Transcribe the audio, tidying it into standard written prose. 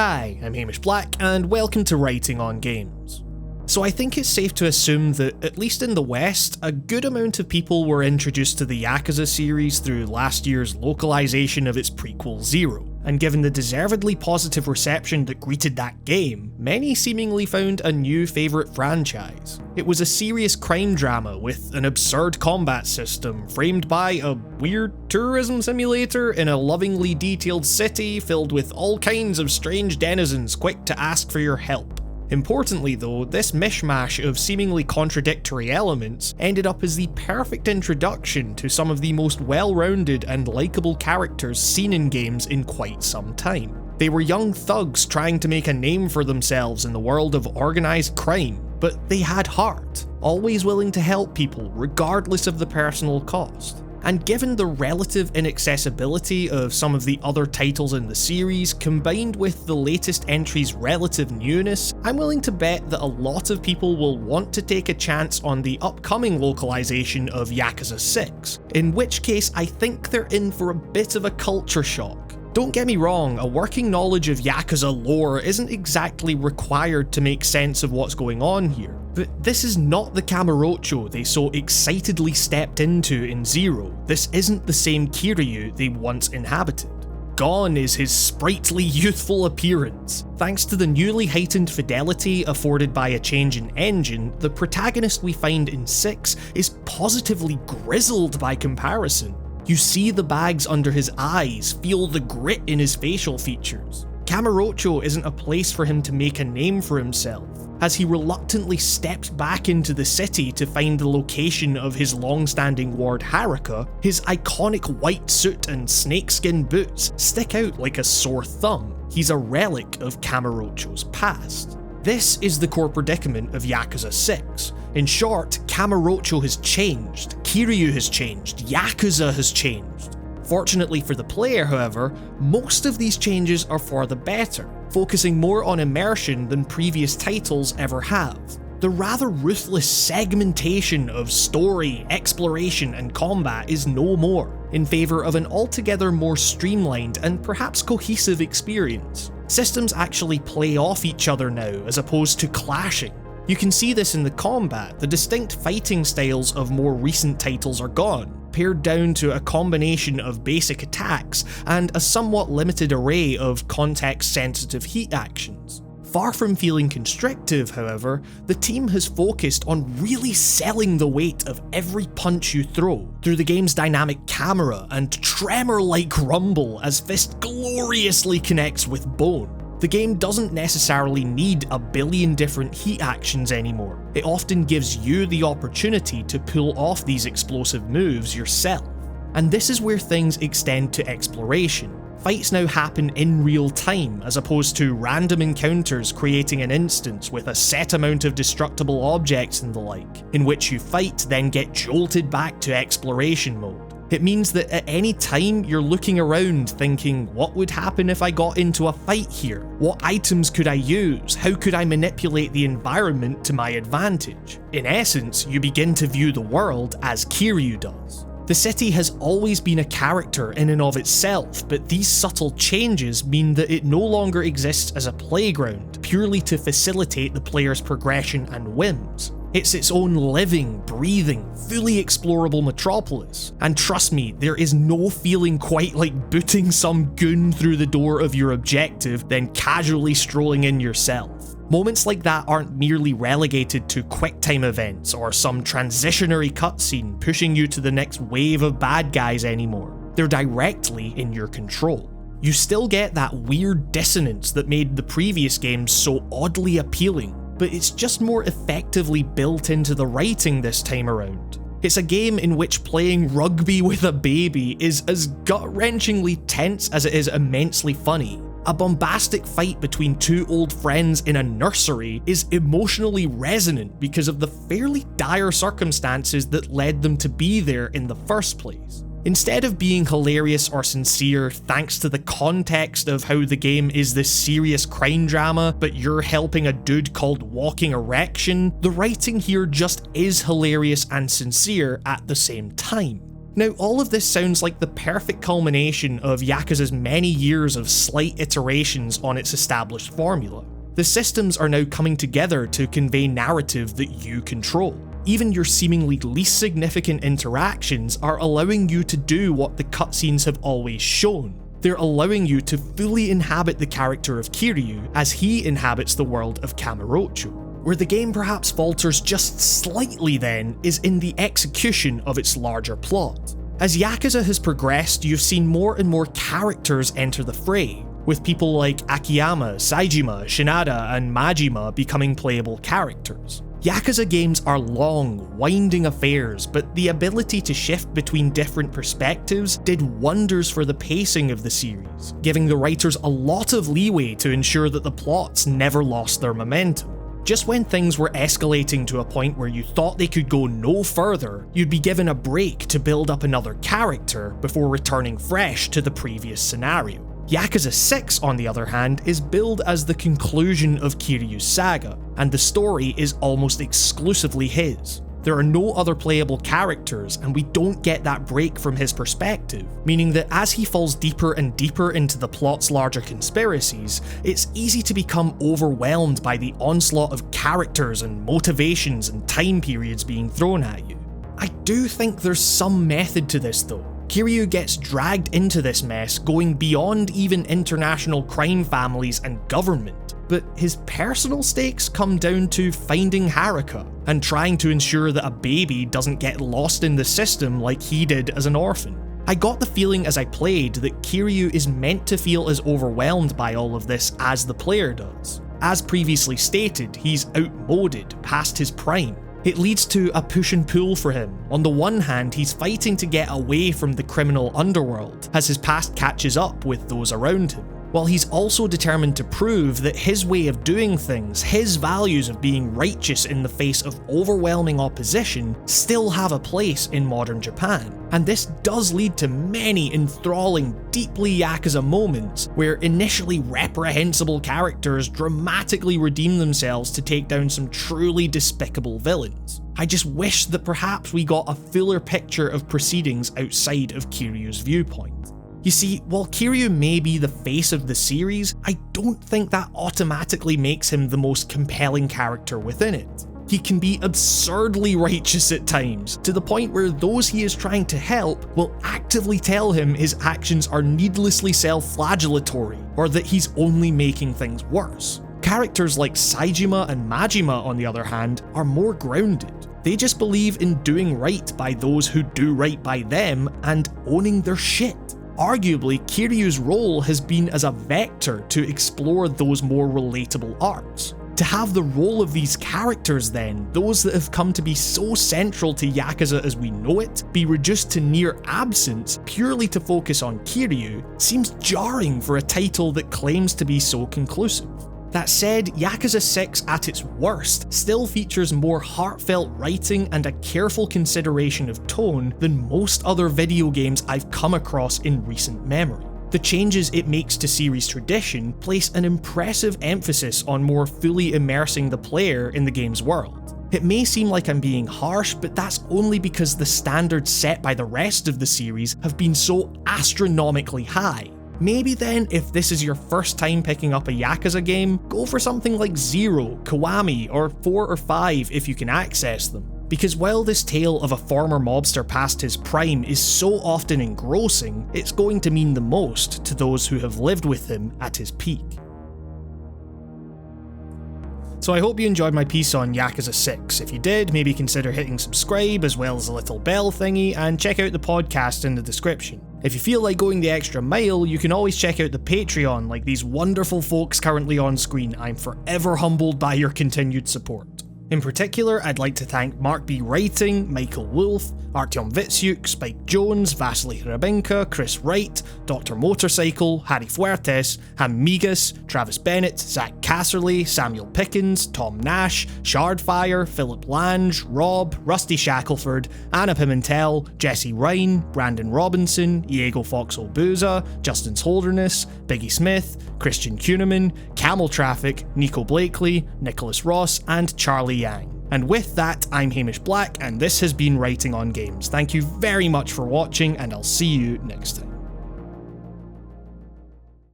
Hi, I'm Hamish Black, and welcome to Writing on Games. So I think it's safe to assume that, at least in the West, a good amount of people were introduced to the Yakuza series through last year's localization of its prequel Zero, and given the deservedly positive reception that greeted that game, many seemingly found a new favourite franchise. It was a serious crime drama with an absurd combat system framed by a weird tourism simulator in a lovingly detailed city filled with all kinds of strange denizens quick to ask for your help. Importantly though, this mishmash of seemingly contradictory elements ended up as the perfect introduction to some of the most well-rounded and likeable characters seen in games in quite some time. They were young thugs trying to make a name for themselves in the world of organised crime, but they had heart, always willing to help people regardless of the personal cost. And given the relative inaccessibility of some of the other titles in the series, combined with the latest entry's relative newness, I'm willing to bet that a lot of people will want to take a chance on the upcoming localization of Yakuza 6, in which case I think they're in for a bit of a culture shock. Don't get me wrong, a working knowledge of Yakuza lore isn't exactly required to make sense of what's going on here, but this is not the Kamurocho they so excitedly stepped into in Zero. This isn't the same Kiryu they once inhabited. Gone is his sprightly, youthful appearance. Thanks to the newly heightened fidelity afforded by a change in engine, the protagonist we find in 6 is positively grizzled by comparison. You see the bags under his eyes, feel the grit in his facial features. Kamurocho isn't a place for him to make a name for himself, as he reluctantly steps back into the city to find the location of his long-standing ward Haruka. His iconic white suit and snakeskin boots stick out like a sore thumb. He's a relic of Kamurocho's past. This is the core predicament of Yakuza 6. In short, Kamurocho has changed, Kiryu has changed, Yakuza has changed. Fortunately for the player, however, most of these changes are for the better, focusing more on immersion than previous titles ever have. The rather ruthless segmentation of story, exploration, and combat is no more, in favour of an altogether more streamlined and perhaps cohesive experience. Systems actually play off each other now as opposed to clashing. You can see this in the combat. The distinct fighting styles of more recent titles are gone, pared down to a combination of basic attacks and a somewhat limited array of context-sensitive heat actions. Far from feeling constrictive, however, the team has focused on really selling the weight of every punch you throw through the game's dynamic camera and tremor-like rumble as fist gloriously connects with bone. The game doesn't necessarily need a billion different heat actions anymore. It often gives you the opportunity to pull off these explosive moves yourself. And this is where things extend to exploration. Fights now happen in real time, as opposed to random encounters creating an instance with a set amount of destructible objects and the like, in which you fight then get jolted back to exploration mode. It means that at any time you're looking around thinking, what would happen if I got into a fight here? What items could I use? How could I manipulate the environment to my advantage? In essence, you begin to view the world as Kiryu does. The city has always been a character in and of itself, but these subtle changes mean that it no longer exists as a playground, purely to facilitate the player's progression and whims. It's its own living, breathing, fully explorable metropolis. And trust me, there is no feeling quite like booting some goon through the door of your objective, then casually strolling in yourself. Moments like that aren't merely relegated to QuickTime events or some transitionary cutscene pushing you to the next wave of bad guys anymore. They're directly in your control. You still get that weird dissonance that made the previous games so oddly appealing, but it's just more effectively built into the writing this time around. It's a game in which playing rugby with a baby is as gut-wrenchingly tense as it is immensely funny. A bombastic fight between two old friends in a nursery is emotionally resonant because of the fairly dire circumstances that led them to be there in the first place. Instead of being hilarious or sincere thanks to the context of how the game is this serious crime drama, but you're helping a dude called Walking Erection, the writing here just is hilarious and sincere at the same time. Now, all of this sounds like the perfect culmination of Yakuza's many years of slight iterations on its established formula. The systems are now coming together to convey narrative that you control. Even your seemingly least significant interactions are allowing you to do what the cutscenes have always shown. They're allowing you to fully inhabit the character of Kiryu as he inhabits the world of Kamurocho. Where the game perhaps falters just slightly then is in the execution of its larger plot. As Yakuza has progressed, you've seen more and more characters enter the fray, with people like Akiyama, Saejima, Shinada, and Majima becoming playable characters. Yakuza games are long, winding affairs, but the ability to shift between different perspectives did wonders for the pacing of the series, giving the writers a lot of leeway to ensure that the plots never lost their momentum. Just when things were escalating to a point where you thought they could go no further, you'd be given a break to build up another character before returning fresh to the previous scenario. Yakuza 6, on the other hand, is billed as the conclusion of Kiryu's saga, and the story is almost exclusively his. There are no other playable characters, and we don't get that break from his perspective, meaning that as he falls deeper and deeper into the plot's larger conspiracies, it's easy to become overwhelmed by the onslaught of characters and motivations and time periods being thrown at you. I do think there's some method to this though. Kiryu gets dragged into this mess, going beyond even international crime families and government, but his personal stakes come down to finding Haruka and trying to ensure that a baby doesn't get lost in the system like he did as an orphan. I got the feeling as I played that Kiryu is meant to feel as overwhelmed by all of this as the player does. As previously stated, he's outmoded, past his prime. It leads to a push and pull for him. On the one hand, he's fighting to get away from the criminal underworld as his past catches up with those around him, while he's also determined to prove that his way of doing things, his values of being righteous in the face of overwhelming opposition, still have a place in modern Japan. And this does lead to many enthralling, deeply Yakuza moments where initially reprehensible characters dramatically redeem themselves to take down some truly despicable villains. I just wish that perhaps we got a fuller picture of proceedings outside of Kiryu's viewpoint. You see, while Kiryu may be the face of the series, I don't think that automatically makes him the most compelling character within it. He can be absurdly righteous at times, to the point where those he is trying to help will actively tell him his actions are needlessly self-flagellatory, or that he's only making things worse. Characters like Saejima and Majima, on the other hand, are more grounded. They just believe in doing right by those who do right by them and owning their shit. Arguably, Kiryu's role has been as a vector to explore those more relatable arcs. To have the role of these characters then, those that have come to be so central to Yakuza as we know it, be reduced to near absence purely to focus on Kiryu, seems jarring for a title that claims to be so conclusive. That said, Yakuza 6 at its worst still features more heartfelt writing and a careful consideration of tone than most other video games I've come across in recent memory. The changes it makes to series tradition place an impressive emphasis on more fully immersing the player in the game's world. It may seem like I'm being harsh, but that's only because the standards set by the rest of the series have been so astronomically high. Maybe then, if this is your first time picking up a Yakuza game, go for something like 0, Kiwami, or 4 or 5 if you can access them. Because while this tale of a former mobster past his prime is so often engrossing, it's going to mean the most to those who have lived with him at his peak. So I hope you enjoyed my piece on Yakuza 6. If you did, maybe consider hitting subscribe as well as the little bell thingy, and check out the podcast in the description. If you feel like going the extra mile, you can always check out the Patreon like these wonderful folks currently on screen. I'm forever humbled by your continued support. In particular, I'd like to thank Mark B. Writing, Michael Wolf, Artyom Vitsyuk, Spike Jones, Vasily Hrabinka, Chris Wright, Dr. Motorcycle, Harry Fuertes, Hamigas, Travis Bennett, Zach Casserly, Samuel Pickens, Tom Nash, Shardfire, Philip Lange, Rob, Rusty Shackelford, Anna Pimentel, Jesse Ryan, Brandon Robinson, Diego Foxhole Booza, Justin's Holderness, Biggie Smith, Christian Kuhneman, Camel Traffic, Nico Bleackley, Nicholas Ross, and Charlie Yang. And with that, I'm Hamish Black, and this has been Writing on Games. Thank you very much for watching, and I'll see you next time.